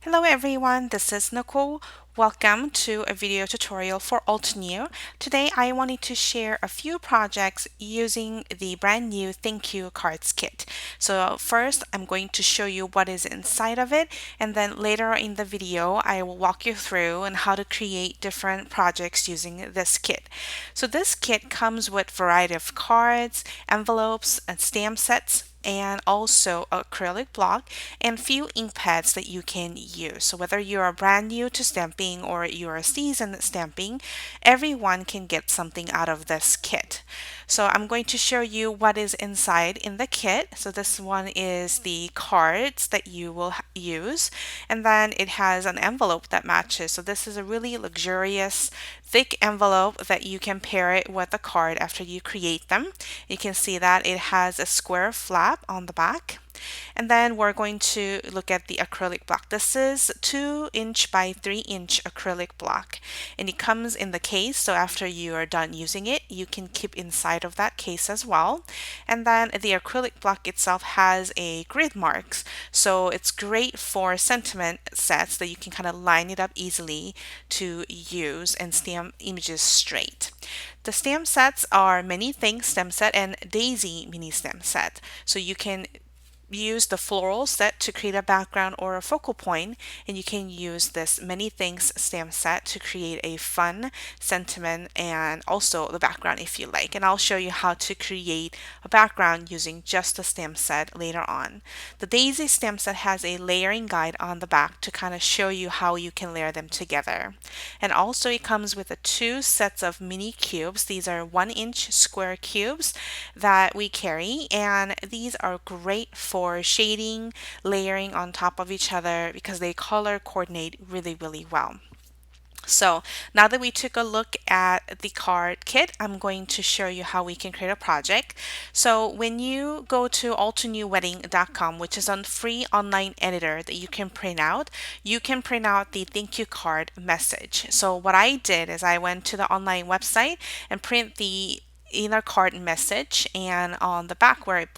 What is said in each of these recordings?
Hello everyone, this is Nicole. Welcome to a video tutorial for Altenew. Today I wanted to share a few projects using the brand new Thank You Cards kit. So first I'm going to show you what is inside of it, and then later in the video I will walk you through on how to create different projects using this kit. So this kit comes with a variety of cards, envelopes, and stamp sets, and also acrylic block and few ink pads that you can use. So whether you are brand new to stamping or you are seasoned at stamping, everyone can get something out of this kit. So I'm going to show you what is inside in the kit. So this one is the cards that you will use, and then it has an envelope that matches. So this is a really luxurious thick envelope that you can pair it with a card after you create them. You can see that it has a square flap on the back. And then we're going to look at the acrylic block. This is 2" by 3" acrylic block, and it comes in the case, so after you are done using it you can keep inside of that case as well. And then the acrylic block itself has a grid marks, so it's great for sentiment sets that you can kind of line it up easily to use and stamp images straight. The stamp sets are Many Things stamp set and Daisy mini stamp set. So you can use the floral set to create a background or a focal point, and you can use this Many Things stamp set to create a fun sentiment and also the background if you like. And I'll show you how to create a background using just the stamp set later on. The Daisy stamp set has a layering guide on the back to kind of show you how you can layer them together. And also it comes with two sets of mini cubes. These are 1" square cubes that we carry, and these are great for shading, layering on top of each other because they color coordinate really well. So now that we took a look at the card kit, I'm going to show you how we can create a project. So when you go to altenewwedding.com, which is a free online editor that you can print out, you can print out the thank you card message. So what I did is I went to the online website and print the inner card message, and on the back where it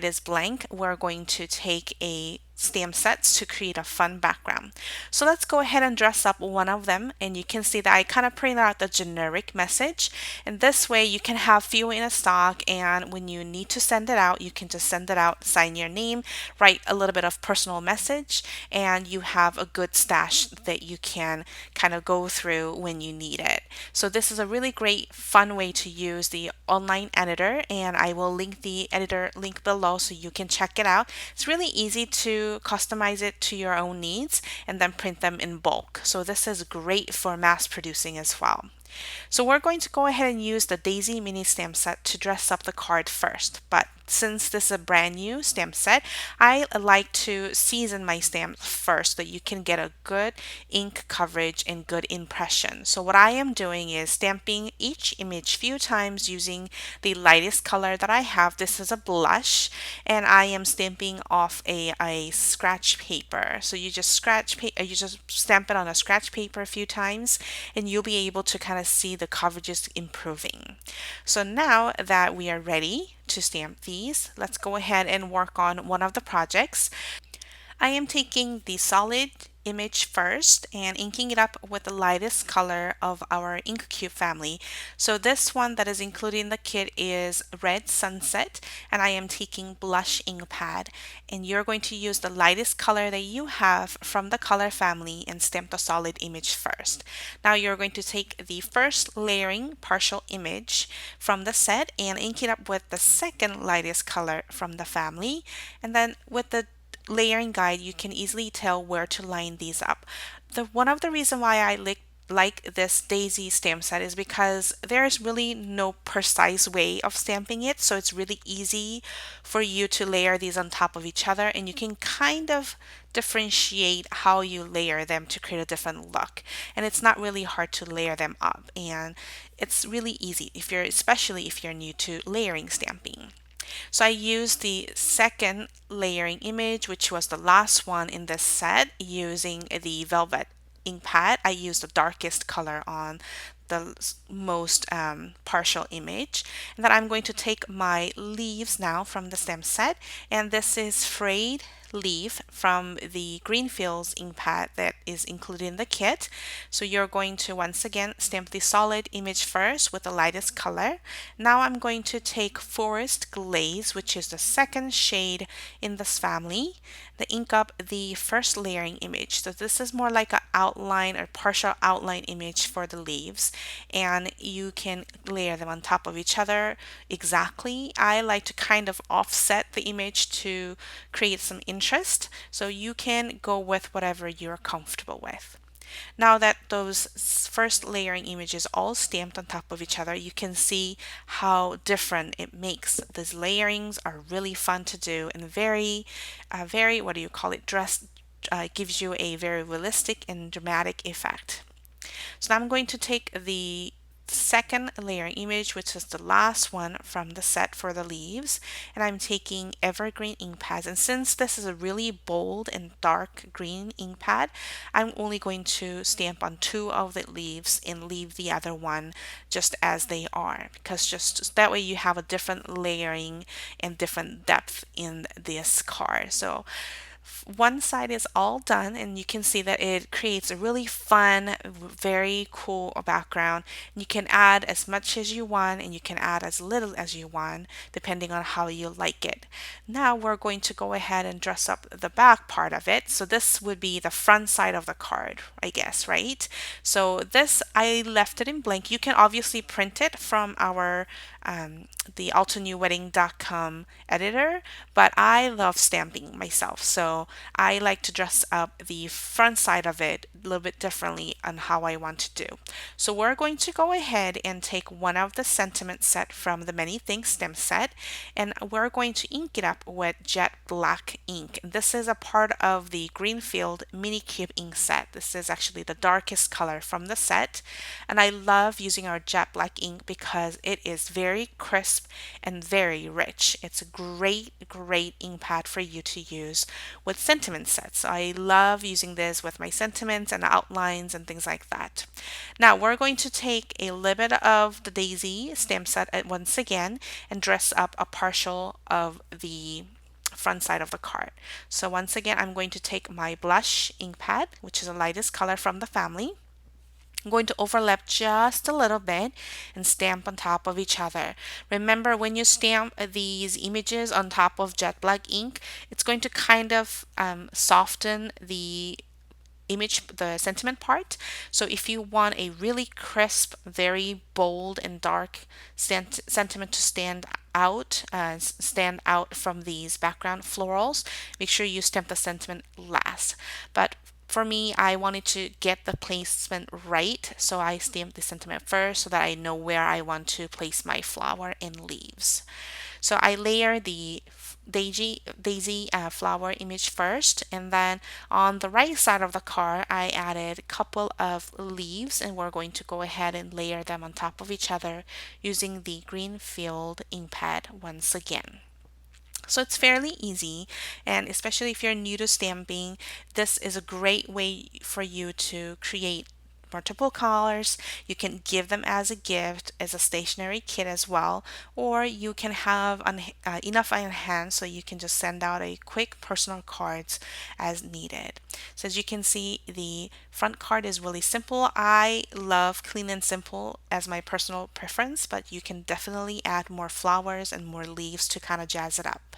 is blank, we're going to take a stamp sets to create a fun background. So let's go ahead and dress up one of them, and you can see that I kind of print out the generic message, and this way you can have few in a stock, and when you need to send it out you can just send it out, sign your name, write a little bit of personal message, and you have a good stash that you can kind of go through when you need it. So this is a really great fun way to use the online editor, and I will link the editor link below so you can check it out. It's really easy to customize it to your own needs and then print them in bulk. So this is great for mass producing as well. So we're going to go ahead and use the Daisy mini stamp set to dress up the card first, but since this is a brand new stamp set, I like to season my stamps first so that you can get a good ink coverage and good impression. So what I am doing is stamping each image few times using the lightest color that I have. This is a blush, and I am stamping off a scratch paper. So you just you just stamp it on a scratch paper a few times, and you'll be able to kind of see the coverages improving. So now that we are ready to stamp these, let's go ahead and work on one of the projects. I am taking the solid image first and inking it up with the lightest color of our ink cube family. So this one that is included in the kit is Red Sunset, and I am taking blush ink pad, and you're going to use the lightest color that you have from the color family and stamp the solid image first. Now you're going to take the first layering partial image from the set and ink it up with the second lightest color from the family, and then with the layering guide you can easily tell where to line these up. One of the reason why I like this Daisy stamp set is because there's really no precise way of stamping it, so it's really easy for you to layer these on top of each other, and you can kind of differentiate how you layer them to create a different look. And it's not really hard to layer them up, and it's really easy especially if you're new to layering stamping. So I used the second layering image, which was the last one in this set, using the velvet ink pad. I used the darkest color on the most partial image. And then I'm going to take my leaves now from the stem set, and this is frayed leaf from the Greenfields ink pad that is included in the kit. So you're going to once again stamp the solid image first with the lightest color. Now I'm going to take Forest Glaze, which is the second shade in this family, the ink up the first layering image. So this is more like an outline or partial outline image for the leaves, and you can layer them on top of each other exactly. I like to kind of offset the image to create some interest, so you can go with whatever you're comfortable with. Now that those first layering images all stamped on top of each other, you can see how different it makes. These layerings are really fun to do and very, what do you call it, gives you a very realistic and dramatic effect. So now I'm going to take the second layering image, which is the last one from the set for the leaves, and I'm taking Evergreen ink pads. And since this is a really bold and dark green ink pad, I'm only going to stamp on two of the leaves and leave the other one just as they are, because just that way you have a different layering and different depth in this card. So one side is all done, and you can see that it creates a really fun, very cool background. You can add as much as you want and you can add as little as you want depending on how you like it. Now we're going to go ahead and dress up the back part of it. So this would be the front side of the card, I guess, right? So this, I left it in blank. You can obviously print it from our the altonewwedding.com editor, but I love stamping myself, so I like to dress up the front side of it a little bit differently on how I want to do. So we're going to go ahead and take one of the sentiment set from the Many Things stem set, and we're going to ink it up with jet black ink. This is a part of the Greenfield Mini Cube ink set. This is actually the darkest color from the set, and I love using our jet black ink because it is very crisp and very rich. It's a great ink pad for you to use with sentiment sets. I love using this with my sentiments and outlines and things like that. Now we're going to take a little bit of the Daisy stamp set once again and dress up a partial of the front side of the card. So once again, I'm going to take my blush ink pad, which is the lightest color from the family. I'm going to overlap just a little bit and stamp on top of each other. Remember, when you stamp these images on top of jet black ink, it's going to kind of soften the image, the sentiment part. So if you want a really crisp, very bold and dark sentiment to stand out from these background florals, make sure you stamp the sentiment last. But for me, I wanted to get the placement right, so I stamped the sentiment first so that I know where I want to place my flower and leaves. So I layer the daisy flower image first, and then on the right side of the card I added a couple of leaves, and we're going to go ahead and layer them on top of each other using the Greenfield ink pad once again. So it's fairly easy, and especially if you're new to stamping, this is a great way for you to create multiple colors. You can give them as a gift, as a stationery kit as well, or you can have enough on hand so you can just send out a quick personal cards as needed. So as you can see, the front card is really simple. I love clean and simple as my personal preference, but you can definitely add more flowers and more leaves to kind of jazz it up.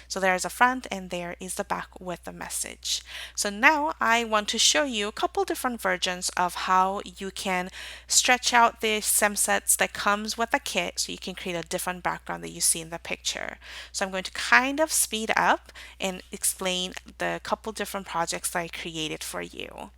So there's a front and there is the back with the message. So now I want to show you a couple different versions of how you can stretch out the stem sets that comes with the kit so you can create a different background that you see in the picture. So I'm going to kind of speed up and explain the couple different projects that I created for you.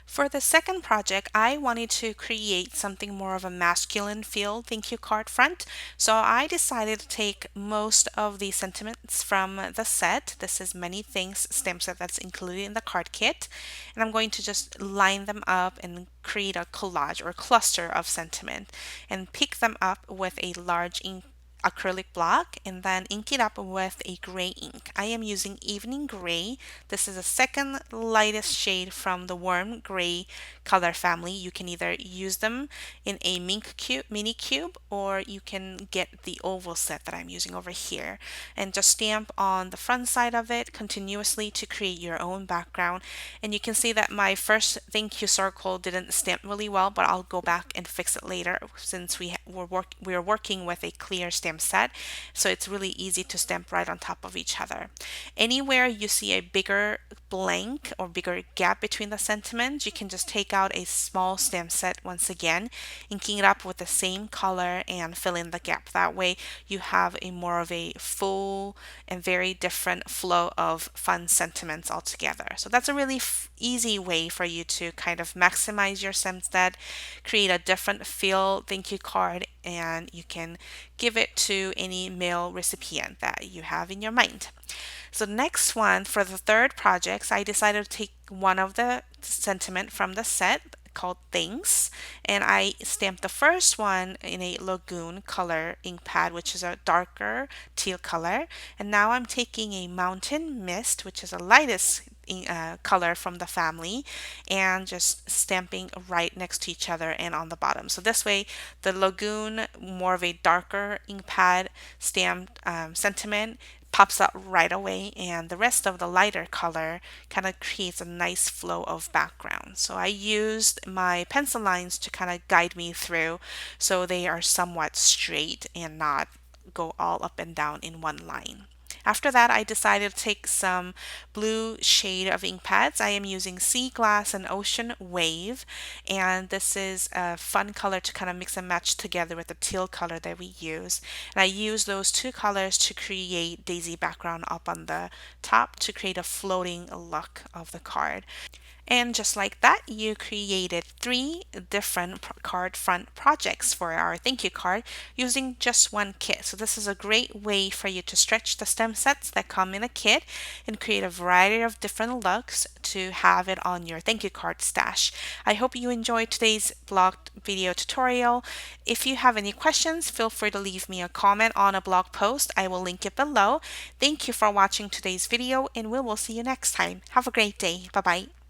For the second project, I wanted to create something more of a masculine feel thank you card front. So I decided to take most of the sentiments from the set. This is Many Things stamp set that's included in the card kit. And I'm going to just line them up and create a collage or cluster of sentiment and pick them up with a large ink acrylic block and then ink it up with a gray ink. I am using Evening Gray. This is the second lightest shade from the warm gray color family. You can either use them in a mini cube, or you can get the oval set that I'm using over here and just stamp on the front side of it continuously to create your own background. And you can see that my first thank you circle didn't stamp really well, but I'll go back and fix it later since we're working with a clear stamp set, so it's really easy to stamp right on top of each other. Anywhere you see a bigger blank or bigger gap between the sentiments, you can just take out a small stamp set once again, inking it up with the same color and fill in the gap. That way you have a more of a full and very different flow of fun sentiments altogether. So that's a really easy way for you to kind of maximize your stamp set, create a different feel thank you card, and you can give it to any mail recipient that you have in your mind. So next one, for the third projects, I decided to take one of the sentiment from the set called Things, and I stamped the first one in a Lagoon color ink pad, which is a darker teal color. And now I'm taking a Mountain Mist, which is the lightest color from the family, and just stamping right next to each other and on the bottom. So this way the Lagoon, more of a darker ink pad stamped sentiment, pops out right away, and the rest of the lighter color kind of creates a nice flow of background. So I used my pencil lines to kind of guide me through so they are somewhat straight and not go all up and down in one line. After that, I decided to take some blue shade of ink pads. I am using Sea Glass and Ocean Wave, and this is a fun color to kind of mix and match together with the teal color that we use. And I use those two colors to create daisy background up on the top to create a floating look of the card. And just like that, you created three different card front projects for our thank you card using just one kit. So this is a great way for you to stretch the stem sets that come in a kit and create a variety of different looks to have it on your thank you card stash. I hope you enjoyed today's blog video tutorial. If you have any questions, feel free to leave me a comment on a blog post. I will link it below. Thank you for watching today's video, and we will see you next time. Have a great day. Bye bye.